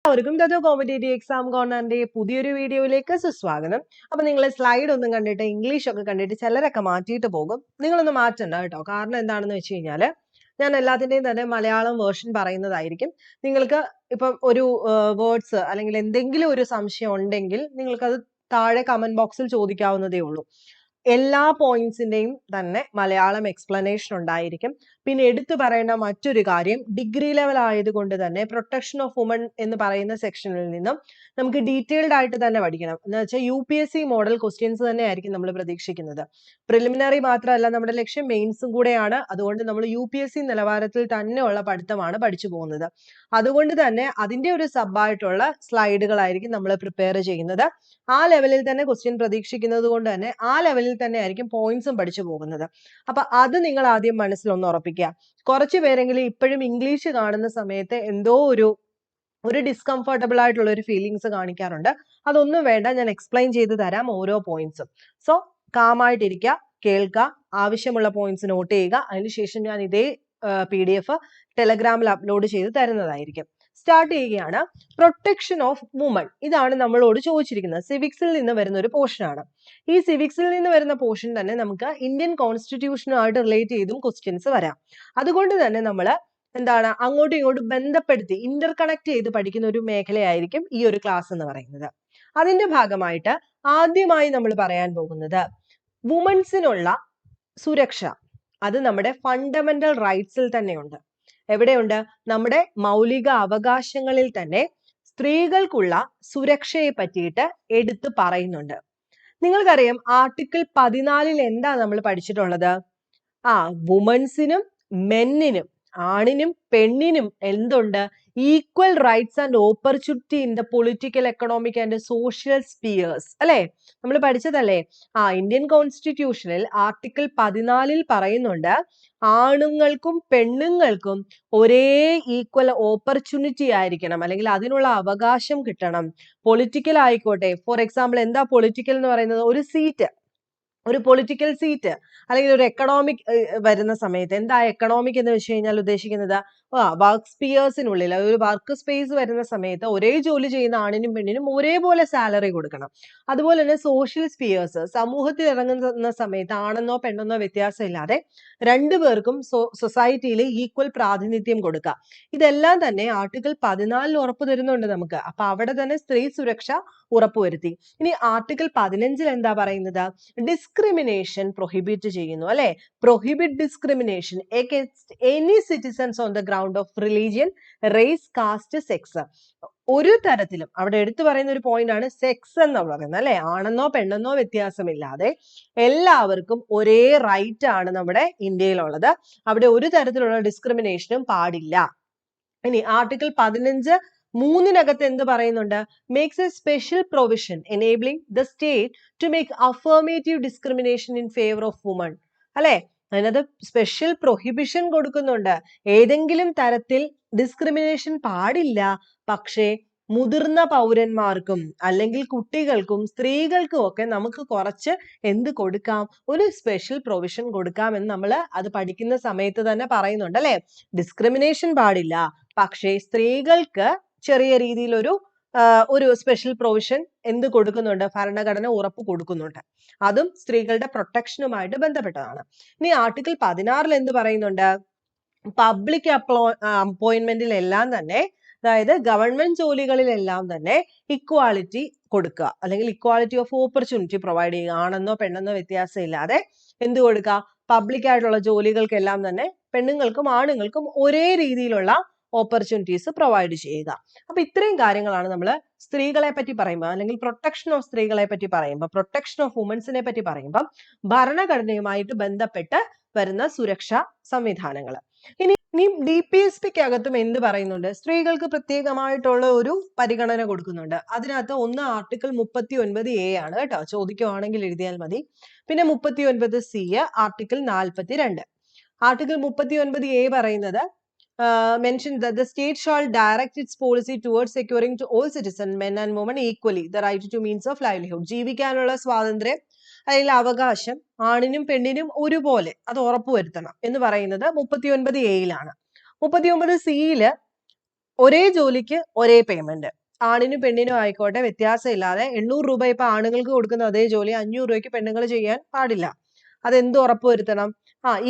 എല്ലാവർക്കും തത്വ competitive exam കോർണറിന്റെ പുതിയൊരു വീഡിയോയിലേക്ക് സുസ്വാഗതം. അപ്പൊ നിങ്ങൾ സ്ലൈഡ് ഒന്നും കണ്ടിട്ട് ഇംഗ്ലീഷ് ഒക്കെ കണ്ടിട്ട് ചിലരൊക്കെ മാറ്റിയിട്ട് പോകും. നിങ്ങളൊന്ന് മാറ്റണ്ട കേട്ടോ. കാരണം എന്താണെന്ന് വെച്ച് കഴിഞ്ഞാൽ ഞാൻ എല്ലാത്തിന്റെയും തന്നെ മലയാളം വേർഷൻ പറയുന്നതായിരിക്കും. നിങ്ങൾക്ക് ഇപ്പം ഒരു വേർഡ്സ് അല്ലെങ്കിൽ എന്തെങ്കിലും ഒരു സംശയം ഉണ്ടെങ്കിൽ നിങ്ങൾക്കത് താഴെ കമന്റ് ബോക്സിൽ ചോദിക്കാവുന്നതേ ഉള്ളൂ. എല്ലാ പോയിന്റ്സിന്റെയും തന്നെ മലയാളം എക്സ്പ്ലനേഷൻ ഉണ്ടായിരിക്കും. പിന്നെ എടുത്തു പറയേണ്ട മറ്റൊരു കാര്യം, ഡിഗ്രി ലെവൽ ആയതുകൊണ്ട് തന്നെ പ്രൊട്ടക്ഷൻ ഓഫ് വുമൺ എന്ന് പറയുന്ന സെക്ഷനിൽ നിന്നും നമുക്ക് ഡീറ്റെയിൽഡ് ആയിട്ട് തന്നെ പഠിക്കണം. എന്ന് വെച്ചാൽ UPSC മോഡൽ ക്വസ്റ്റ്യൻസ് തന്നെ ആയിരിക്കും നമ്മൾ പ്രതീക്ഷിക്കുന്നത്. പ്രിലിമിനറി മാത്രമല്ല നമ്മുടെ ലക്ഷ്യം, മെയിൻസും കൂടെയാണ്. അതുകൊണ്ട് നമ്മൾ UPSC നിലവാരത്തിൽ തന്നെയുള്ള പഠിത്തമാണ് പഠിച്ചു പോകുന്നത്. അതുകൊണ്ട് തന്നെ അതിന്റെ ഒരു സബായിട്ടുള്ള സ്ലൈഡുകളായിരിക്കും നമ്മൾ പ്രിപ്പയർ ചെയ്യുന്നത്. ആ ലെവലിൽ തന്നെ ക്വസ്റ്റ്യൻ പ്രതീക്ഷിക്കുന്നത് കൊണ്ട് തന്നെ ആ ലെവലിൽ തന്നെ ആയിരിക്കും പോയിന്റ്സും പഠിച്ചു പോകുന്നത്. അപ്പൊ അത് നിങ്ങൾ ആദ്യം മനസ്സിലൊന്ന് ഉറപ്പിക്കുക. കുറച്ചു പേരെങ്കിലും ഇപ്പോഴും ഇംഗ്ലീഷ് കാണുന്ന സമയത്ത് എന്തോ ഒരു ഡിസ്കംഫർട്ടബിൾ ആയിട്ടുള്ള ഒരു ഫീലിങ്സ് കാണിക്കാറുണ്ട്. അതൊന്നും വേണ്ട, ഞാൻ എക്സ്പ്ലെയിൻ ചെയ്ത് തരാം ഓരോ പോയിന്റ്സും. സോ കാമായിട്ടിരിക്കുക, കേൾക്കുക, ആവശ്യമുള്ള പോയിന്റ്സ് നോട്ട് ചെയ്യുക. അതിനുശേഷം ഞാൻ ഇതേ PDF ടെലഗ്രാമിൽ അപ്ലോഡ് ചെയ്ത് തരുന്നതായിരിക്കും. സ്റ്റാർട്ട് ചെയ്യുകയാണ്. പ്രൊട്ടക്ഷൻ ഓഫ് വുമൺ, ഇതാണ് നമ്മളോട് ചോദിച്ചിരിക്കുന്നത്. സിവിക്സിൽ നിന്ന് വരുന്ന ഒരു പോർഷൻ ആണ്. ഈ സിവിക്സിൽ നിന്ന് വരുന്ന പോർഷൻ തന്നെ നമുക്ക് ഇന്ത്യൻ കോൺസ്റ്റിറ്റ്യൂഷനുമായിട്ട് റിലേറ്റ് ചെയ്തും ക്വസ്റ്റ്യൻസ് വരാം. അതുകൊണ്ട് തന്നെ നമ്മൾ എന്താണ് അങ്ങോട്ടും ഇങ്ങോട്ടും ബന്ധപ്പെടുത്തി ഇന്റർ കണക്ട് ചെയ്ത് പഠിക്കുന്ന ഒരു മേഖലയായിരിക്കും ഈ ഒരു ക്ലാസ് എന്ന് പറയുന്നത്. അതിന്റെ ഭാഗമായിട്ട് ആദ്യമായി നമ്മൾ പറയാൻ പോകുന്നത് വുമൺസിനുള്ള സുരക്ഷ. അത് നമ്മുടെ ഫണ്ടമെന്റൽ റൈറ്റ്സിൽ തന്നെയുണ്ട്. എവിടെയുണ്ട്? നമ്മുടെ മൗലിക അവകാശങ്ങളിൽ തന്നെ സ്ത്രീകൾക്കുള്ള സുരക്ഷയെ പറ്റിയിട്ട് എടുത്തു പറയുന്നുണ്ട്. നിങ്ങൾക്കറിയാം ആർട്ടിക്കിൾ 14 എന്താ നമ്മൾ പഠിച്ചിട്ടുള്ളത്? വുമൻസിനും മെന്നിനും, ആണിനും പെണ്ണിനും എന്തുണ്ട്? Equal rights and opportunity in the political, economic and social spheres അല്ലെ? നമ്മൾ പഠിച്ചതല്ലേ? ഇന്ത്യൻ കോൺസ്റ്റിറ്റ്യൂഷനിൽ ആർട്ടിക്കിൾ 14 പറയുന്നുണ്ട് ആണുങ്ങൾക്കും പെണ്ണുങ്ങൾക്കും ഒരേ ഈക്വൽ ഓപ്പർച്യൂണിറ്റി ആയിരിക്കണം, അല്ലെങ്കിൽ അതിനുള്ള അവകാശം കിട്ടണം. പൊളിറ്റിക്കൽ ആയിക്കോട്ടെ. ഫോർ എക്സാമ്പിൾ എന്താ പൊളിറ്റിക്കൽ എന്ന് പറയുന്നത്? ഒരു പൊളിറ്റിക്കൽ സീറ്റ് അല്ലെങ്കിൽ ഒരു എക്കണോമിക് വരുന്ന സമയത്ത് എന്താ എക്കണോമിക് എന്ന് വെച്ച് കഴിഞ്ഞാൽ ഉദ്ദേശിക്കുന്നത്? വർക്ക് സ്പിയേഴ്സിനുള്ളിൽ ഒരു വർക്ക് സ്പേസ് വരുന്ന സമയത്ത് ഒരേ ജോലി ചെയ്യുന്ന ആണിനും പെണ്ണിനും ഒരേപോലെ സാലറി കൊടുക്കണം. അതുപോലെ തന്നെ സോഷ്യൽ സ്പിയേഴ്സ്, സമൂഹത്തിൽ ഇറങ്ങുന്ന സമയത്ത് ആണെന്നോ പെണ്ണെന്നോ വ്യത്യാസം ഇല്ലാതെ രണ്ടുപേർക്കും സൊസൈറ്റിയിൽ ഈക്വൽ പ്രാതിനിധ്യം കൊടുക്കുക. ഇതെല്ലാം തന്നെ ആർട്ടിക്കിൾ 14 ഉറപ്പു തരുന്നുണ്ട് നമുക്ക്. അപ്പൊ അവിടെ തന്നെ സ്ത്രീ സുരക്ഷ ഉറപ്പുവരുത്തി. ഇനി ആർട്ടിക്കിൾ 15 എന്താ പറയുന്നത്? ഡിസ്ക്രിമിനേഷൻ പ്രൊഹിബിറ്റ് ചെയ്യുന്നു അല്ലെ? Prohibit discrimination against any citizens on the ground of religion, race, caste, sex. ഒരു തരത്തിലും അവിടെ എടുത്തു പറയുന്ന ഒരു പോയിന്റ് ആണ് സെക്സ് എന്ന് പറയുന്നത് അല്ലെ? ആണെന്നോ പെണ്ണെന്നോ വ്യത്യാസമില്ലാതെ എല്ലാവർക്കും ഒരേ റൈറ്റ് ആണ് നമ്മുടെ ഇന്ത്യയിലുള്ളത്. അവിടെ ഒരു തരത്തിലുള്ള ഡിസ്ക്രിമിനേഷനും പാടില്ല. ഇനി ആർട്ടിക്കിൾ 15(3) എന്ത് പറയുന്നുണ്ട്? Makes a special provision enabling the state to make affirmative discrimination in favour of woman അല്ലെ? അതിനകത്ത് സ്പെഷ്യൽ പ്രൊഹിബിഷൻ കൊടുക്കുന്നുണ്ട്. ഏതെങ്കിലും തരത്തിൽ ഡിസ്ക്രിമിനേഷൻ പാടില്ല, പക്ഷേ മുതിർന്ന പൗരന്മാർക്കും അല്ലെങ്കിൽ കുട്ടികൾക്കും സ്ത്രീകൾക്കും ഒക്കെ നമുക്ക് കുറച്ച് എന്ത് കൊടുക്കാം? ഒരു സ്പെഷ്യൽ പ്രൊവിഷൻ കൊടുക്കാം എന്ന് നമ്മൾ അത് പഠിക്കുന്ന സമയത്ത് തന്നെ പറയുന്നുണ്ട് അല്ലെ? ഡിസ്ക്രിമിനേഷൻ പാടില്ല, പക്ഷേ സ്ത്രീകൾക്ക് ചെറിയ രീതിയിൽ ഒരു സ്പെഷ്യൽ പ്രൊവിഷൻ എന്ത് കൊടുക്കുന്നുണ്ട്? ഭരണഘടന ഉറപ്പ് കൊടുക്കുന്നുണ്ട്. അതും സ്ത്രീകളുടെ പ്രൊട്ടക്ഷനുമായിട്ട് ബന്ധപ്പെട്ടതാണ്. ഇനി ആർട്ടിക്കിൾ 16 എന്ത് പറയുന്നുണ്ട്? പബ്ലിക് അപ്പോയിന്റ്മെന്റിലെല്ലാം തന്നെ, അതായത് ഗവൺമെന്റ് ജോലികളിലെല്ലാം തന്നെ ഇക്വാലിറ്റി കൊടുക്കുക, അല്ലെങ്കിൽ ഇക്വാലിറ്റി ഓഫ് ഓപ്പർച്യൂണിറ്റി പ്രൊവൈഡ് ചെയ്യുക. ആണെന്നോ പെണ്ണെന്നോ വ്യത്യാസം ഇല്ലാതെ എന്ത് കൊടുക്കുക? പബ്ലിക് ആയിട്ടുള്ള ജോലികൾക്കെല്ലാം തന്നെ പെണ്ണുങ്ങൾക്കും ആണുങ്ങൾക്കും ഒരേ രീതിയിലുള്ള ഓപ്പർച്യൂണിറ്റീസ് പ്രൊവൈഡ് ചെയ്യുക. അപ്പൊ ഇത്രയും കാര്യങ്ങളാണ് നമ്മൾ സ്ത്രീകളെ പറ്റി പറയുമ്പോൾ, അല്ലെങ്കിൽ പ്രൊട്ടക്ഷൻ ഓഫ് സ്ത്രീകളെ പറ്റി പറയുമ്പോൾ, പ്രൊട്ടക്ഷൻ ഓഫ് വുമൻസിനെ പറ്റി പറയുമ്പോൾ ഭരണഘടനയുമായിട്ട് ബന്ധപ്പെട്ട് വരുന്ന സുരക്ഷാ സംവിധാനങ്ങൾ. ഇനി DPSPക്ക് അകത്തും എന്ത് പറയുന്നുണ്ട്? സ്ത്രീകൾക്ക് പ്രത്യേകമായിട്ടുള്ള ഒരു പരിഗണന കൊടുക്കുന്നുണ്ട്. അതിനകത്ത് ഒന്ന് ആർട്ടിക്കിൾ 39A ആണ് കേട്ടോ. ചോദിക്കുവാണെങ്കിൽ എഴുതിയാൽ മതി. പിന്നെ 39C, ആർട്ടിക്കിൾ 42. ആർട്ടിക്കിൾ 39A പറയുന്നത് mentioned that the state shall direct its policy towards securing to all citizens, men and women equally, the right to means of livelihood. ജീവിക്കാനുള്ള സ്വാതന്ത്ര്യം അല്ലെങ്കിൽ അവകാശം ആണിനും പെണ്ണിനും ഒരുപോലെ അത് ഉറപ്പുവരുത്തണം എന്ന് പറയുന്നത് 39A 39C ഒരേ ജോലിക്ക് ഒരേ പേയ്മെന്റ്. ആണിനും പെണ്ണിനും ആയിക്കോട്ടെ വ്യത്യാസമില്ലാതെ 800 രൂപ ഇപ്പൊ ആണുങ്ങൾക്ക് കൊടുക്കുന്ന അതേ ജോലി 500 രൂപയ്ക്ക് പെണ്ണുങ്ങൾ ചെയ്യാൻ പാടില്ല. അതെന്ത് ഉറപ്പുവരുത്തണം?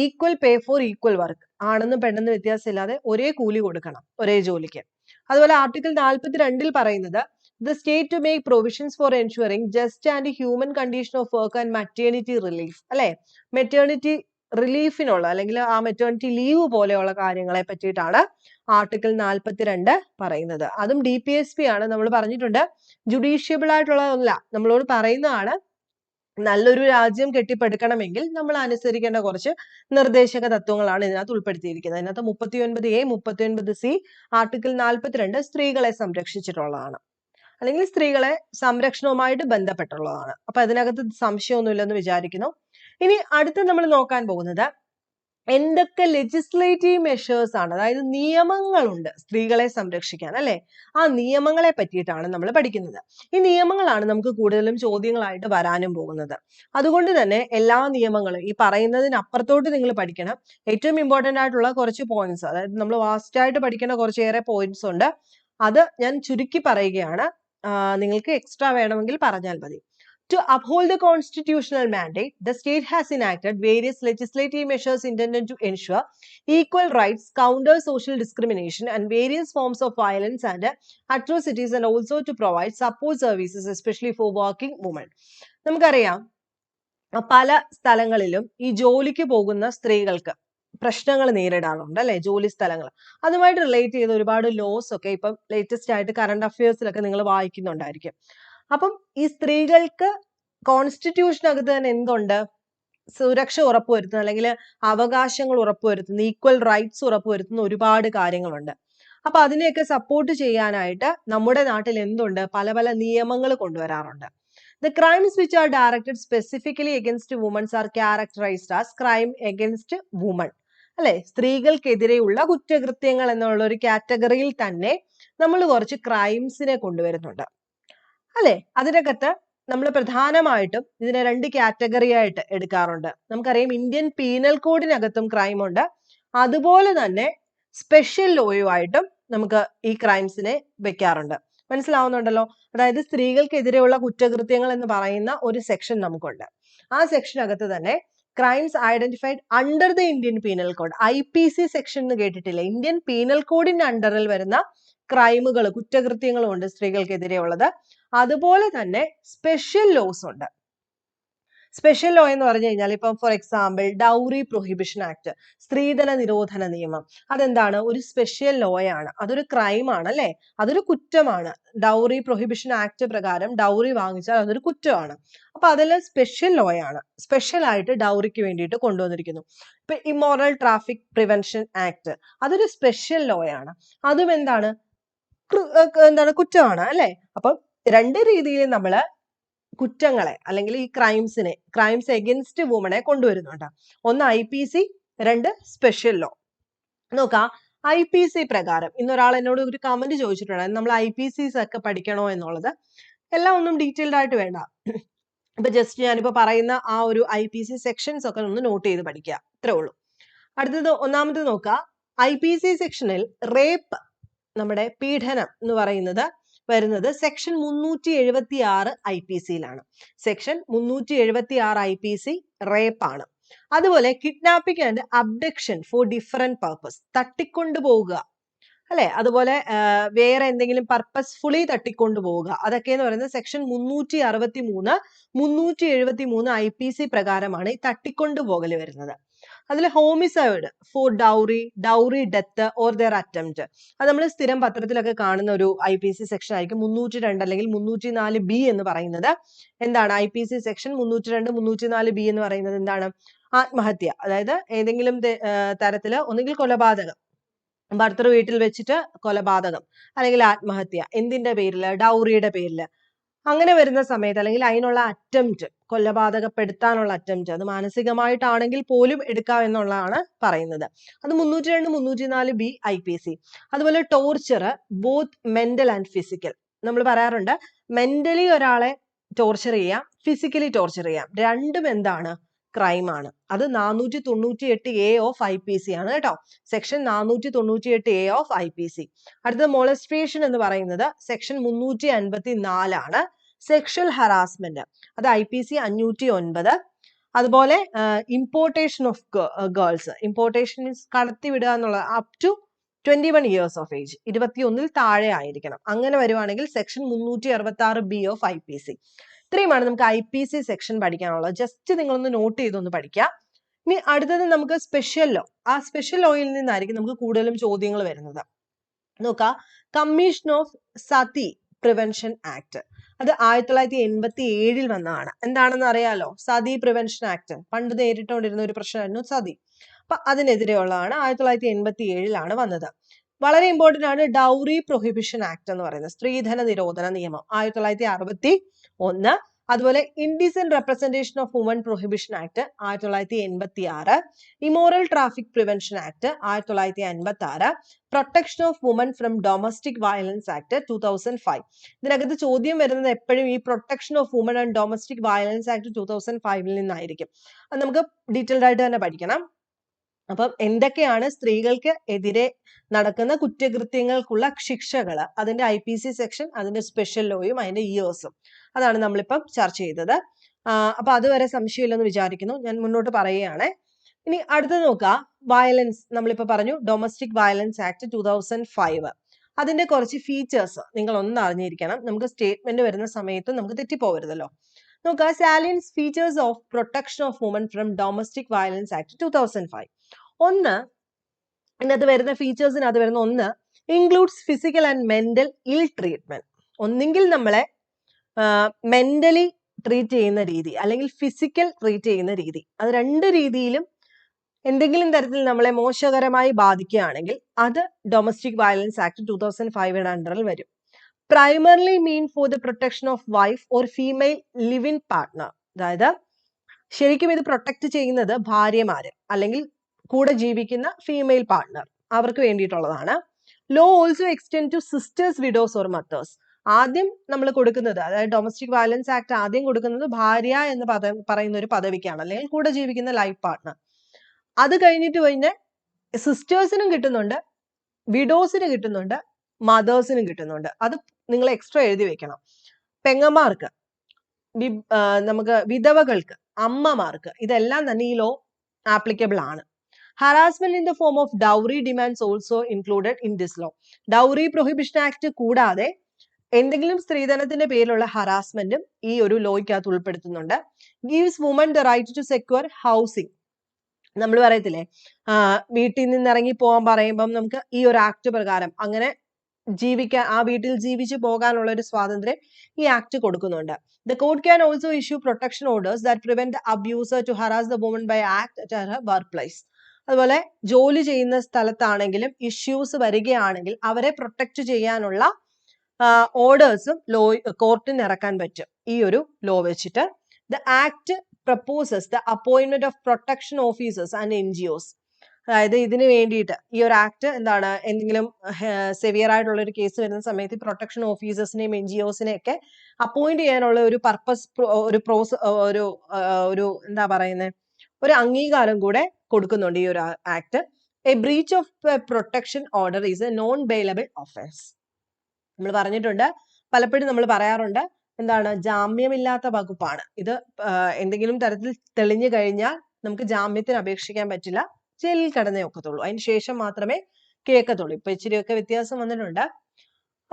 Equal pay for equal work. ആണെന്നും പെണ്ണെന്നും വ്യത്യാസമില്ലാതെ ഒരേ കൂലി കൊടുക്കണം ഒരേ ജോലിക്ക്. അതുപോലെ ആർട്ടിക്കിൾ 42 പറയുന്നത് the state to make provisions for ensuring just and human condition of work and maternity relief. അല്ലെ, മെറ്റേണിറ്റി റിലീഫിനുള്ള അല്ലെങ്കിൽ ആ മെറ്റേണിറ്റി ലീവ് പോലെയുള്ള കാര്യങ്ങളെ പറ്റിയിട്ടാണ് ആർട്ടിക്കിൾ 42 പറയുന്നത്. അതും DPSP ആണ്. നമ്മൾ പറഞ്ഞിട്ടുണ്ട് ജുഡീഷ്യബിൾ ആയിട്ടുള്ളതല്ല, നമ്മളോട് പറയുന്നതാണ് നല്ലൊരു രാജ്യം കെട്ടിപ്പടുക്കണമെങ്കിൽ നമ്മൾ അനുസരിക്കേണ്ട കുറച്ച് നിർദ്ദേശക തത്വങ്ങളാണ് ഇതിനകത്ത് ഉൾപ്പെടുത്തിയിരിക്കുന്നത്. അതിനകത്ത് 39A 39C ആർട്ടിക്കിൾ 42 സ്ത്രീകളെ സംരക്ഷിച്ചിട്ടുള്ളതാണ്, അല്ലെങ്കിൽ സ്ത്രീകളെ സംരക്ഷണവുമായിട്ട് ബന്ധപ്പെട്ടുള്ളതാണ്. അപ്പൊ അതിനകത്ത് സംശയമൊന്നുമില്ലെന്ന് വിചാരിക്കുന്നു. ഇനി അടുത്ത് നമ്മൾ നോക്കാൻ പോകുന്നത് എന്തൊക്കെ ലെജിസ്ലേറ്റീവ് മെഷേഴ്സ് ആണ്, അതായത് നിയമങ്ങളുണ്ട് സ്ത്രീകളെ സംരക്ഷിക്കാൻ, അല്ലെ? ആ നിയമങ്ങളെ പറ്റിയിട്ടാണ് നമ്മൾ പഠിക്കുന്നത്. ഈ നിയമങ്ങളാണ് നമുക്ക് കൂടുതലും ചോദ്യങ്ങളായിട്ട് വരാനും പോകുന്നത്. അതുകൊണ്ട് തന്നെ എല്ലാ നിയമങ്ങളും ഈ പറയുന്നതിനപ്പുറത്തോട്ട് നിങ്ങൾ പഠിക്കണം. ഏറ്റവും ഇമ്പോർട്ടന്റ് ആയിട്ടുള്ള കുറച്ച് പോയിന്റ്സ്, അതായത് നമ്മൾ വാസ്റ്റ് ആയിട്ട് പഠിക്കേണ്ട കുറച്ചേറെ പോയിന്റ്സ് ഉണ്ട്. അത് ഞാൻ ചുരുക്കി പറയുകയാണ്. നിങ്ങൾക്ക് എക്സ്ട്രാ വേണമെങ്കിൽ പറഞ്ഞാൽ മതി. To uphold the constitutional mandate, the state has enacted various legislative measures intended to ensure equal rights, counter social discrimination and various forms of violence and atrocities, and also to provide support services, especially for working women. നമുക്കറിയാം പല സ്ഥലങ്ങളിലും ഈ ജോലിക്ക് പോകുന്ന സ്ത്രീകൾക്ക് പ്രശ്നങ്ങൾ നേരിടാറുണ്ട്, അല്ലെ? ജോലി സ്ഥലങ്ങൾ അതുമായിട്ട് റിലേറ്റ് ചെയ്ത ഒരുപാട് ലോസ് ഒക്കെ ഇപ്പം ലേറ്റസ്റ്റ് ആയിട്ട് കറണ്ട് അഫയേഴ്സിലൊക്കെ നിങ്ങൾ വായിക്കുന്നുണ്ടായിരിക്കും. അപ്പം ഈ സ്ത്രീകൾക്ക് കോൺസ്റ്റിറ്റ്യൂഷനകത്ത് തന്നെ എന്തുണ്ട്? സുരക്ഷ ഉറപ്പുവരുത്തുന്ന അല്ലെങ്കിൽ അവകാശങ്ങൾ ഉറപ്പുവരുത്തുന്ന, ഈക്വൽ റൈറ്റ്സ് ഉറപ്പുവരുത്തുന്ന ഒരുപാട് കാര്യങ്ങളുണ്ട്. അപ്പൊ അതിനെയൊക്കെ സപ്പോർട്ട് ചെയ്യാനായിട്ട് നമ്മുടെ നാട്ടിൽ എന്തുണ്ട്? പല പല നിയമങ്ങൾ കൊണ്ടുവരാറുണ്ട്. The crimes which are directed specifically against women are characterized as crime against women. അല്ലെ, സ്ത്രീകൾക്കെതിരെയുള്ള കുറ്റകൃത്യങ്ങൾ എന്നുള്ള ഒരു കാറ്റഗറിയിൽ തന്നെ നമ്മൾ കുറച്ച് ക്രൈംസിനെ കൊണ്ടുവരുന്നുണ്ട്, അല്ലെ? അതിനകത്ത് നമ്മൾ പ്രധാനമായിട്ടും ഇതിനെ 2 കാറ്റഗറി ആയിട്ട് എടുക്കാറുണ്ട്. നമുക്കറിയാം ഇന്ത്യൻ പീനൽ കോഡിനകത്തും ക്രൈം ഉണ്ട്, അതുപോലെ തന്നെ സ്പെഷ്യൽ ലോയുമായിട്ടും നമുക്ക് ഈ ക്രൈംസിനെ വെക്കാറുണ്ട്. മനസ്സിലാവുന്നുണ്ടല്ലോ? അതായത് സ്ത്രീകൾക്കെതിരെയുള്ള കുറ്റകൃത്യങ്ങൾ എന്ന് പറയുന്ന ഒരു സെക്ഷൻ നമുക്കുണ്ട്. ആ സെക്ഷനകത്ത് തന്നെ crimes identified under the Indian penal code, IPC section എന്ന് കേട്ടിട്ടില്ല? ഇന്ത്യൻ പീനൽ കോഡിന്റെ അണ്ടറിൽ വരുന്ന ക്രൈമുകൾ, കുറ്റകൃത്യങ്ങളും ഉണ്ട് സ്ത്രീകൾക്കെതിരെയുള്ളത്. അതുപോലെ തന്നെ സ്പെഷ്യൽ ലോസ് ഉണ്ട്. സ്പെഷ്യൽ ലോ എന്ന് പറഞ്ഞു കഴിഞ്ഞാൽ ഇപ്പം for example dowry prohibition act, സ്ത്രീധന നിരോധന നിയമം, അതെന്താണ്? ഒരു സ്പെഷ്യൽ ലോയാണ്, അതൊരു ക്രൈമാണ്, അല്ലെ? അതൊരു കുറ്റമാണ്. ഡൗറി പ്രൊഹിബിഷൻ ആക്ട് പ്രകാരം ഡൗറി വാങ്ങിച്ചാൽ അതൊരു കുറ്റമാണ്. അപ്പൊ അതെല്ലാം സ്പെഷ്യൽ ലോയാണ്, സ്പെഷ്യൽ ആയിട്ട് ഡൗറിക്ക് വേണ്ടിയിട്ട് കൊണ്ടുവന്നിരിക്കുന്നു. ഇപ്പൊ ഇമ്മോറൽ ട്രാഫിക് പ്രിവെൻഷൻ ആക്ട്, അതൊരു സ്പെഷ്യൽ ലോയാണ്, അതും എന്താണ്? കുറ്റമാണ്, അല്ലെ? അപ്പം 2 രീതിയിൽ നമ്മള് കുറ്റങ്ങളെ അല്ലെങ്കിൽ ഈ ക്രൈംസ് എഗൻസ്റ്റ് വുമനെ കൊണ്ടുവരുന്നുണ്ട്. ഒന്ന് IPC, 2 സ്പെഷ്യൽ ലോ. നോക്കാം, IPC പ്രകാരം ഇന്നൊരാൾ എന്നോട് ഒരു കമന്റ് ചോദിച്ചിട്ടുണ്ട്, നമ്മൾ IPCs ഒക്കെ പഠിക്കണോ എന്നുള്ളത്. എല്ലാം ഒന്നും ഡീറ്റെയിൽഡ് ആയിട്ട് വേണ്ട, ഇപ്പൊ ജസ്റ്റ് ഞാനിപ്പോ പറയുന്ന ആ ഒരു IPC സെക്ഷൻസ് ഒക്കെ ഒന്ന് നോട്ട് ചെയ്ത് പഠിക്കുക, ഇത്രേ ഉള്ളൂ. അടുത്തത് ഒന്നാമത് നോക്കാം, IPC സെക്ഷനിൽ റേപ്പ്, നമ്മുടെ പീഡനം എന്ന് പറയുന്നത് വരുന്നത് സെക്ഷൻ 376 IPCയിലാണ്. സെക്ഷൻ 376 IPC റേപ്പ് ആണ്. അതുപോലെ kidnapping and abduction for different purpose, തട്ടിക്കൊണ്ടുപോവുക, അല്ലെ? അതുപോലെ വേറെ എന്തെങ്കിലും പർപ്പസ്ഫുള്ളി തട്ടിക്കൊണ്ടുപോവുക, അതൊക്കെ എന്ന് പറയുന്നത് സെക്ഷൻ 363 373 IPC പ്രകാരമാണ് ഈ തട്ടിക്കൊണ്ടുപോകൽ വരുന്നത്. അതിൽ homicide for dowry death or their attempt, അത് നമ്മൾ സ്ഥിരം പത്രത്തിലൊക്കെ കാണുന്ന ഒരു IPC സെക്ഷൻ ആയിരിക്കും. 302 അല്ലെങ്കിൽ 304B എന്ന് പറയുന്നത് എന്താണ്? IPC സെക്ഷൻ 302 304B എന്ന് പറയുന്നത് എന്താണ്? ആത്മഹത്യ, അതായത് ഏതെങ്കിലും തരത്തില് ഒന്നുകിൽ കൊലപാതകം, ഭർത്തൃ വീട്ടിൽ വെച്ചിട്ട് കൊലപാതകം, അല്ലെങ്കിൽ ആത്മഹത്യ, എന്തിന്റെ പേരില്? ഡൗറിയുടെ പേരില്. അങ്ങനെ വരുന്ന സമയത്ത് അല്ലെങ്കിൽ അതിനുള്ള അറ്റംപ്റ്റ്, കൊലപാതകപ്പെടുത്താനുള്ള അറ്റംപ്റ്റ്, അത് മാനസികമായിട്ടാണെങ്കിൽ പോലും എടുക്കാം എന്നുള്ളതാണ് പറയുന്നത്. അത് 302 304B IPC. അതുപോലെ torture, both mental and physical. നമ്മൾ പറയാറുണ്ട് മെന്റലി ഒരാളെ ടോർച്ചർ ചെയ്യാം, ഫിസിക്കലി ടോർച്ചർ ചെയ്യാം, രണ്ടും എന്താണ്? ക്രൈം ആണ്. അത് 498A ഓഫ് IPC ആണ് കേട്ടോ. Section 498A of IPC. അടുത്ത molestation എന്ന് പറയുന്നത് സെക്ഷൻ 354 ആണ്. സെക്ഷൽ ഹറാസ്മെന്റ് അത് IPC 509. അതുപോലെ importation of girls. Importation means കടത്തിവിടുക എന്നുള്ളത് up to 21 years of age. 21 താഴെ ആയിരിക്കണം. അങ്ങനെ വരുവാണെങ്കിൽ സെക്ഷൻ 366B ഓഫ് IPC. ഇത്രയുമാണ് നമുക്ക് IPC സെക്ഷൻ പഠിക്കാനുള്ളത്. ജസ്റ്റ് നിങ്ങളൊന്ന് നോട്ട് ചെയ്തൊന്ന് പഠിക്കാം. ഇനി അടുത്തത് നമുക്ക് സ്പെഷ്യൽ ലോ. ആ സ്പെഷ്യൽ ലോയിൽ നിന്നായിരിക്കും നമുക്ക് കൂടുതലും ചോദ്യങ്ങൾ വരുന്നത്. നോക്കാം, commission of sati prevention act. അത് 1987 വന്നതാണ്. എന്താണെന്ന് അറിയാലോ, സതി പ്രിവെൻഷൻ ആക്ട്. പണ്ട് നേരിട്ടുകൊണ്ടിരുന്ന ഒരു പ്രശ്നമായിരുന്നു സതി. അപ്പൊ അതിനെതിരെയുള്ളതാണ്. 1987 വന്നത്. വളരെ ഇമ്പോർട്ടന്റ് ആണ് ഡൗറി പ്രൊഹിബിഷൻ ആക്ട് എന്ന് പറയുന്നത്. സ്ത്രീധന നിരോധന നിയമം 1961. അതുപോലെ indecent representation of woman prohibition act 1986. Immoral traffic prevention act 1956. Protection of woman from domestic violence act 2005. ഇതിനകത്ത് ചോദ്യം വരുന്നത് എപ്പോഴും ഈ protection of woman and domestic violence act 2005 നിന്നായിരിക്കും. അത് നമുക്ക് ഡീറ്റെയിൽഡ് ആയിട്ട് തന്നെ പഠിക്കണം. അപ്പം എന്തൊക്കെയാണ് സ്ത്രീകൾക്ക് എതിരെ നടക്കുന്ന കുറ്റകൃത്യങ്ങൾക്കുള്ള ശിക്ഷകൾ, അതിന്റെ IPC സെക്ഷൻ, അതിന്റെ സ്പെഷ്യൽ ലോയും അതിന്റെ ഇയേഴ്സും, അതാണ് നമ്മളിപ്പം ചർച്ച ചെയ്തത്. അപ്പൊ അതുവരെ സംശയമില്ലെന്ന് വിചാരിക്കുന്നു. ഞാൻ മുന്നോട്ട് പറയുകയാണ്. ഇനി അടുത്തത് നോക്കുക, വയലൻസ്. നമ്മളിപ്പോ പറഞ്ഞു ഡൊമസ്റ്റിക് വയലൻസ് ആക്ട് 2005. അതിന്റെ കുറച്ച് ഫീച്ചേഴ്സ് നിങ്ങൾ ഒന്ന് അറിഞ്ഞിരിക്കണം. നമുക്ക് സ്റ്റേറ്റ്മെന്റ് വരുന്ന സമയത്ത് നമുക്ക് തെറ്റിപ്പോകരുതല്ലോ. നോക്കുക, salience features of protection of woman from domestic violence act 2005. ഒന്ന്, ഇതിനകത്ത് വരുന്ന ഫീച്ചേഴ്സിനകത്ത് വരുന്ന ഒന്ന്, ഇൻക്ലൂഡ്സ് ഫിസിക്കൽ ആൻഡ് മെന്റൽ ഇൽ ട്രീറ്റ്മെന്റ്. ഒന്നെങ്കിൽ നമ്മളെ മെന്റലി ട്രീറ്റ് ചെയ്യുന്ന രീതി അല്ലെങ്കിൽ ഫിസിക്കൽ ട്രീറ്റ് ചെയ്യുന്ന രീതി. അത് രണ്ട് രീതിയിലും എന്തെങ്കിലും തരത്തിൽ നമ്മളെ മോശകരമായി ബാധിക്കുകയാണെങ്കിൽ അത് ഡൊമസ്റ്റിക് വയലൻസ് ആക്ട് 2005 അണ്ടറിൽ വരും. Primarily mean for the protection of wife or female live in partner. അതായത് ശരിക്കും ഇത് പ്രൊട്ടക്ട് ചെയ്യുന്നത് ഭാര്യമാര് അല്ലെങ്കിൽ കൂടെ ജീവിക്കുന്ന ഫീമെയിൽ പാർട്ട്ണർ, അവർക്ക് വേണ്ടിയിട്ടുള്ളതാണ്. Law also extend to sisters, widows or mothers. ആദ്യം നമ്മൾ കൊടുക്കുന്നത്, അതായത് ഡൊമസ്റ്റിക് വയലൻസ് ആക്ട് ആദ്യം കൊടുക്കുന്നത് ഭാര്യ എന്ന് പറയുന്ന ഒരു പദവിക്കാണ്, അല്ലെങ്കിൽ കൂടെ ജീവിക്കുന്ന ലൈഫ് പാർട്ട്ണർ. അത് കഴിഞ്ഞിട്ട് പിന്നെ സിസ്റ്റേഴ്സിനും കിട്ടുന്നുണ്ട്, വിഡോസിന് കിട്ടുന്നുണ്ട്, മദേഴ്സിനും കിട്ടുന്നുണ്ട്. അത് നിങ്ങൾ എക്സ്ട്രാ എഴുതി വെക്കണം. പെങ്ങന്മാർക്ക്, നമുക്ക് വിധവകൾക്ക്, അമ്മമാർക്ക്, ഇതെല്ലാം തന്നെ ഈ ലോ ആപ്ലിക്കബിൾ ആണ്. Harassment in the form of dowry demands also included in this law. Dowry prohibition act കൂടാതെ എന്തെങ്കിലും സ്ത്രീധനത്തിന്റെ പേരിലുള്ള ഹറാസ്മെന്റും ഈ ഒരു ലോയ്ക്കകത്ത് ഉൾപ്പെടുത്തുന്നുണ്ട്. Gives woman the right to secure housing. നമ്മൾ പറയത്തില്ലേ, വീട്ടിൽ നിന്ന് ഇറങ്ങി പോകാൻ പറയുമ്പം നമുക്ക് ഈ ഒരു ആക്ട് പ്രകാരം അങ്ങനെ ജീവിക്കാൻ, ആ വീട്ടിൽ ജീവിച്ചു പോകാനുള്ള ഒരു സ്വാതന്ത്ര്യം ഈ ആക്ട് കൊടുക്കുന്നുണ്ട്. The court can also issue protection orders that prevent the abuser to harass the woman by act at her workplace. അതുപോലെ ജോലി ചെയ്യുന്ന സ്ഥലത്താണെങ്കിലും ഇഷ്യൂസ് വരികയാണെങ്കിൽ അവരെ പ്രൊട്ടക്ട് ചെയ്യാനുള്ള ഓർഡേഴ്സും ലോ കോർട്ടിന് ഇറക്കാൻ പറ്റും ഈ ഒരു ലോ വെച്ചിട്ട്. The act proposes the appointment of protection officers and NGOs. അതായത് ഇതിന് വേണ്ടിയിട്ട് ഈ ഒരു ആക്ട് എന്താണ്, എന്തെങ്കിലും സെവിയർ ആയിട്ടുള്ള ഒരു കേസ് വരുന്ന സമയത്ത് പ്രൊട്ടക്ഷൻ ഓഫീസേഴ്സിനെയും NGOസിനെയും ഒക്കെ അപ്പോയിന്റ് ചെയ്യാനുള്ള ഒരു പർപ്പസ്, ഒരു എന്താ പറയുന്നത്, ഒരു അംഗീകാരം കൂടെ കൊടുക്കുന്നുണ്ട് ഈ ഒരു act. A breach of protection order is a non bailable offence. നമ്മൾ പറഞ്ഞിട്ടുണ്ട്, പലപ്പോഴും നമ്മൾ പറയാറുണ്ട്, എന്താണ്, ജാമ്യമില്ലാത്ത വകുപ്പാണ് ഇത്. എന്തെങ്കിലും തരത്തിൽ തെളിഞ്ഞു കഴിഞ്ഞാൽ നമുക്ക് ജാമ്യത്തിന് അപേക്ഷിക്കാൻ പറ്റില്ല, ജയിലിൽ കിടന്നേ ഒക്കത്തുള്ളൂ, അതിന് ശേഷം മാത്രമേ കേൾക്കത്തുള്ളൂ. ഇപ്പൊ ഇച്ചിരിയൊക്കെ വ്യത്യാസം വന്നിട്ടുണ്ട്.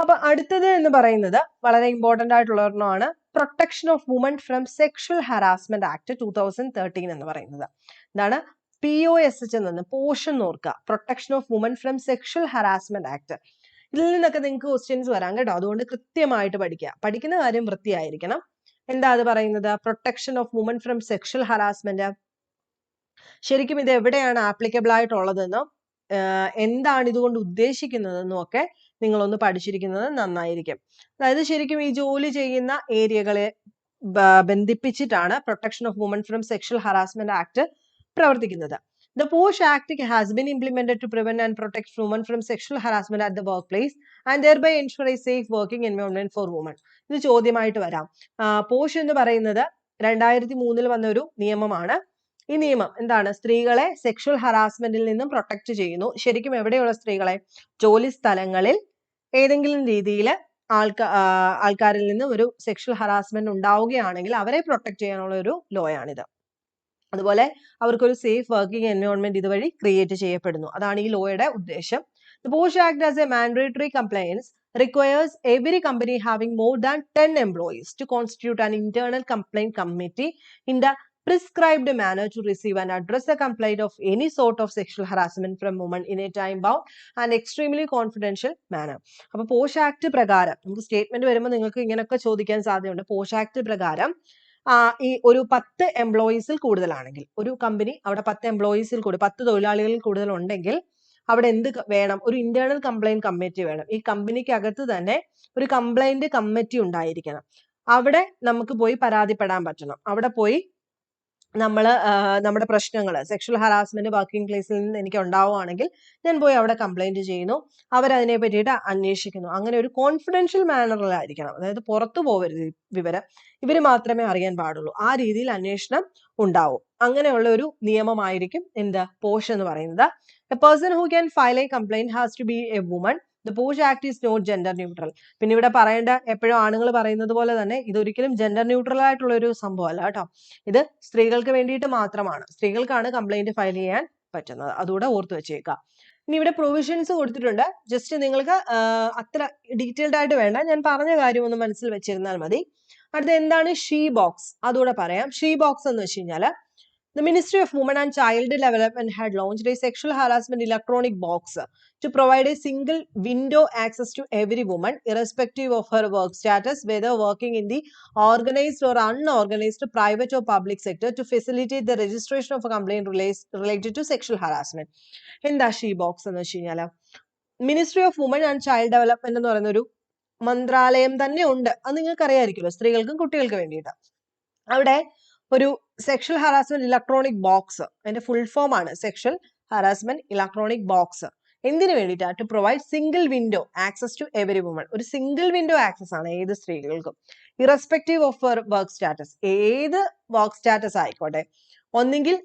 അപ്പൊ അടുത്തത് എന്ന് പറയുന്നത് വളരെ ഇമ്പോർട്ടന്റ് ആയിട്ടുള്ള ഒരെണ്ണമാണ്, protection of woman from sexual harassment act 2013 എന്ന് പറയുന്നത്. എന്താണ് POSH എന്ന്, പോഷൻ ഓർക്കുക, protection of woman from sexual harassment act. ഇതിൽ നിന്നൊക്കെ നിങ്ങൾക്ക് ക്വസ്റ്റ്യൻസ് വരാം കേട്ടോ, അതുകൊണ്ട് കൃത്യമായിട്ട് പഠിക്കുക. പഠിക്കുന്ന കാര്യം വൃത്തിയായിരിക്കണം. എന്താ അത് പറയുന്നത്, protection of woman from sexual harassment. ശരിക്കും ഇത് എവിടെയാണ് ആപ്ലിക്കബിൾ ആയിട്ടുള്ളതെന്നും എന്താണ് ഇതുകൊണ്ട് ഉദ്ദേശിക്കുന്നതെന്നും ഒക്കെ നിങ്ങളൊന്ന് പഠിച്ചിരിക്കുന്നത് നന്നായിരിക്കും. അതായത് ശരിക്കും ഈ ജോലി ചെയ്യുന്ന ഏരിയകളെ ബന്ധിപ്പിച്ചിട്ടാണ് protection of woman from sexual harassment act പ്രവർത്തിക്കുന്നത്. The POSH Act has been implemented to prevent and protect women from sexual harassment at the workplace and thereby ensure a safe working environment for women. ഇത് ചോദ്യമായിട്ട് വരാം. POSH എന്ന് പറയുന്നത് 2003 വന്ന ഒരു നിയമമാണ്. ഈ നിയമം എന്താണ്? സ്ത്രീകളെ സെക്ഷൽ ഹറാസ്മെന്റിൽ നിന്നും പ്രൊട്ടക്ട് ചെയ്യുന്നു. ശരിക്കും എവിടെയുള്ള സ്ത്രീകളെ? ജോലി സ്ഥലങ്ങളിൽ ഏതെങ്കിലും രീതിയിൽ ആൾക്കാരിൽ നിന്ന് ഒരു സെക്ഷൽ ഹറാസ്മെന്റ് ഉണ്ടാവുകയാണെങ്കിൽ അവരെ പ്രൊട്ടക്ട് ചെയ്യാനുള്ള ഒരു ലോ ആണിത്. അതുപോലെ അവർക്കൊരു സേഫ് വർക്കിംഗ് എൻവയോൺമെന്റ് ഇതുവഴി ക്രിയേറ്റ് ചെയ്യപ്പെടുന്നു. അതാണ് ഈ ലോയുടെ ഉദ്ദേശം. The POSH Act as a mandatory compliance requires every company having more than 10 employees to constitute an internal complaint committee in the prescribed manner to receive and address a complaint of any sort of sexual harassment from women in a time-bound and extremely confidential manner. അപ്പോൾ posh act പ്രകാരം നമുക്ക് statement വരുമ്പോൾ നിങ്ങൾക്ക് ഇങ്ങനെയൊക്കെ ചോദിക്കാൻ സാധ്യതയുണ്ട്. Posh act പ്രകാരം ഈ ഒരു 10 എംപ്ലോയീസിൽ കൂടുതലാണെങ്കിൽ, ഒരു കമ്പനി അവിടെ 10 എംപ്ലോയീസിൽ കൂടി 10 തൊഴിലാളികളിൽ കൂടുതൽ ഉണ്ടെങ്കിൽ അവിടെ എന്ത് വേണം? ഒരു ഇന്റേണൽ കംപ്ലൈന്റ് കമ്മിറ്റി വേണം. ഈ കമ്പനിക്ക് അകത്ത് തന്നെ ഒരു കംപ്ലൈന്റ് കമ്മിറ്റി ഉണ്ടായിരിക്കണം. അവിടെ നമുക്ക് പോയി പരാതിപ്പെടാൻ പറ്റണം. അവിടെ പോയി നമ്മുടെ പ്രശ്നങ്ങൾ, സെക്ഷൽ ഹറാസ്മെന്റ് വർക്കിംഗ് പ്ലേസിൽ നിന്ന് എനിക്ക് ഉണ്ടാവുകയാണെങ്കിൽ ഞാൻ പോയി അവിടെ കംപ്ലൈന്റ് ചെയ്യുന്നു. അവരതിനെ പറ്റിയിട്ട് അന്വേഷിക്കുന്നു. അങ്ങനെ ഒരു കോൺഫിഡൻഷ്യൽ മാനറിലായിരിക്കണം. അതായത് പുറത്തു പോകരുത് വിവരം, ഇവര് മാത്രമേ അറിയാൻ പാടുള്ളൂ. ആ രീതിയിൽ അന്വേഷണം ഉണ്ടാവും. അങ്ങനെയുള്ള ഒരു നിയമമായിരിക്കും എന്ത്? പോഷ് എന്ന് പറയുന്നത്. A person who can file a complaint has to be a woman. The POSH Act is not gender neutral. പിന്നെ ഇവിടെ പറയേണ്ട, എപ്പോഴും ആണുങ്ങൾ പറയുന്നത് പോലെ തന്നെ ഇതൊരിക്കലും ജെൻഡർ ന്യൂട്രൽ ആയിട്ടുള്ള ഒരു സംഭവമല്ല കേട്ടോ. ഇത് സ്ത്രീകൾക്ക് വേണ്ടിയിട്ട് മാത്രമാണ്. സ്ത്രീകൾക്കാണ് കംപ്ലൈന്റ് ഫയൽ ചെയ്യാൻ പറ്റുന്നത്. അതുകൂടെ ഓർത്ത് വെച്ചേക്കാം. ഇനി ഇവിടെ പ്രൊവിഷൻസ് കൊടുത്തിട്ടുണ്ട്. ജസ്റ്റ് നിങ്ങൾക്ക് അത്ര ഡീറ്റെയിൽഡ് ആയിട്ട് വേണ്ട, ഞാൻ പറഞ്ഞ കാര്യം ഒന്ന് മനസ്സിൽ വെച്ചിരുന്നാൽ മതി. അടുത്ത എന്താണ് ഷീ ബോക്സ്? അതുകൂടെ പറയാം. ഷീ ബോക്സ് എന്ന് വെച്ച് കഴിഞ്ഞാൽ the Ministry of Women and Child Development had launched a sexual harassment electronic box to provide a single window access to every woman, irrespective of her work status, whether working in the organized or unorganized private or public sector, to facilitate the registration of a complaint related to sexual harassment. എന്താ she box എന്ന് വെച്ച് കഴിഞ്ഞാൽ? Ministry of woman and child development എന്ന് പറയുന്ന ഒരു മന്ത്രാലയം തന്നെ ഉണ്ട്. അത് നിങ്ങൾക്ക് അറിയാമായിരിക്കുമല്ലോ, സ്ത്രീകൾക്കും കുട്ടികൾക്കും വേണ്ടിയിട്ട്. അവിടെ ഒരു സെക്ഷൽ ഹറാസ്മെന്റ് ഇലക്ട്രോണിക് ബോക്സ്, അതിന്റെ ഫുൾ ഫോം ആണ് സെക്ഷൽ ഹറാസ്മെന്റ് ഇലക്ട്രോണിക് ബോക്സ്. എന്തിനു വേണ്ടിയിട്ടാ? To provide single window access to every woman. ഒരു സിംഗിൾ വിൻഡോ ആക്സസ് ആണ് ഏത് സ്ത്രീകൾക്കും, ഇറസ്പെക്റ്റീവ് ഓഫ് വർക്ക് സ്റ്റാറ്റസ്. ഏത് വർക്ക് സ്റ്റാറ്റസ് ആയിക്കോട്ടെ, ഒന്നെങ്കിൽ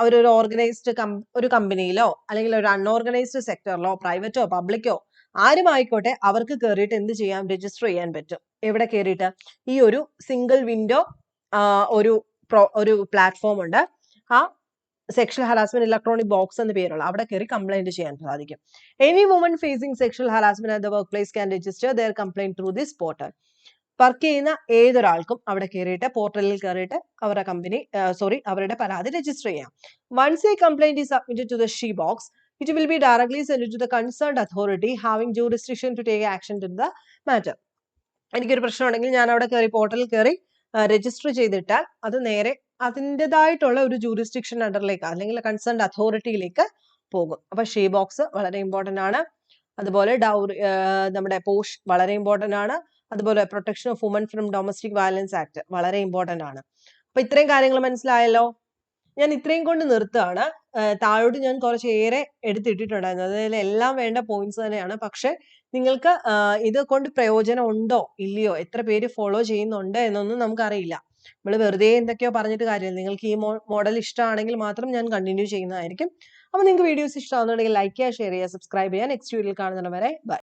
അവരൊരു ഓർഗനൈസ്ഡ് ഒരു കമ്പനിയിലോ അല്ലെങ്കിൽ ഒരു അൺഓർഗനൈസ്ഡ് സെക്ടറിലോ പ്രൈവറ്റോ പബ്ലിക്കോ ആരും ആയിക്കോട്ടെ, അവർക്ക് കയറിയിട്ട് എന്ത് ചെയ്യാം? രജിസ്റ്റർ ചെയ്യാൻ പറ്റും. എവിടെ കയറിയിട്ട്? ഈ ഒരു സിംഗിൾ വിൻഡോ ഒരു പ്ലാറ്റ്ഫോം ഉണ്ട്. ആ സെക്ഷൽ ഹറാസ്മെന്റ് ഇലക്ട്രോണിക് ബോക്സ് എന്ന് പേരുള്ള അവിടെ കയറി കംപ്ലൈന്റ് ചെയ്യാൻ സാധിക്കും. Any woman facing sexual harassment at the work place can register their complaint through this portal. Work ചെയ്യുന്ന ഏതൊരാൾക്കും അവിടെ കയറിയിട്ട് പോർട്ടലിൽ കയറിയിട്ട് അവരുടെ പരാതി രജിസ്റ്റർ ചെയ്യാം. Once a complaint is submitted to the she box, it will be directly sent to the concerned authority having jurisdiction to take action to the matter. എനിക്കൊരു പ്രശ്നം ഉണ്ടെങ്കിൽ ഞാൻ അവിടെ കയറി പോർട്ടലിൽ കയറി രജിസ്റ്റർ ചെയ്തിട്ടാൽ അത് നേരെ അതിൻ്റെതായിട്ടുള്ള ഒരു ജൂറിസ്ഡിക്ഷൻ അണ്ടറിലേക്ക് അല്ലെങ്കിൽ കൺസേൺഡ് അതോറിറ്റിയിലേക്ക് പോകും. അപ്പൊ ഷീ ബോക്സ് വളരെ ഇമ്പോർട്ടന്റ് ആണ്. അതുപോലെ നമ്മുടെ പോഷ് വളരെ ഇമ്പോർട്ടന്റ് ആണ്. അതുപോലെ protection of women from domestic violence act വളരെ ഇമ്പോർട്ടന്റ് ആണ്. അപ്പൊ ഇത്രയും കാര്യങ്ങൾ മനസ്സിലായല്ലോ. ഞാൻ ഇത്രയും കൊണ്ട് നിർത്തുകയാണ്. താഴോട്ട് ഞാൻ കുറച്ചേറെ എടുത്തിട്ടിട്ടുണ്ടായിരുന്നു. അതിൽ എല്ലാം വേണ്ട പോയിന്റ്സ് തന്നെയാണ്. പക്ഷെ നിങ്ങൾക്ക് ഇത് കൊണ്ട് പ്രയോജനം ഉണ്ടോ ഇല്ലയോ, എത്ര പേര് ഫോളോ ചെയ്യുന്നുണ്ട് എന്നൊന്നും നമുക്കറിയില്ല. നമ്മൾ വെറുതെ എന്തൊക്കെയോ പറഞ്ഞിട്ട് കാര്യമില്ല. നിങ്ങൾക്ക് ഈ മോഡൽ ഇഷ്ടമാണെങ്കിൽ മാത്രം ഞാൻ കണ്ടിന്യൂ ചെയ്യുന്നതായിരിക്കും. അപ്പൊ നിങ്ങൾക്ക് വീഡിയോസ് ഇഷ്ടമാകുന്നുണ്ടെങ്കിൽ ലൈക്ക് ചെയ്യുക, ഷെയർ ചെയ്യുക, സബ്സ്ക്രൈബ് ചെയ്യുക. നെക്സ്റ്റ് വീഡിയോയിൽ കാണുന്നവരെ ബൈ.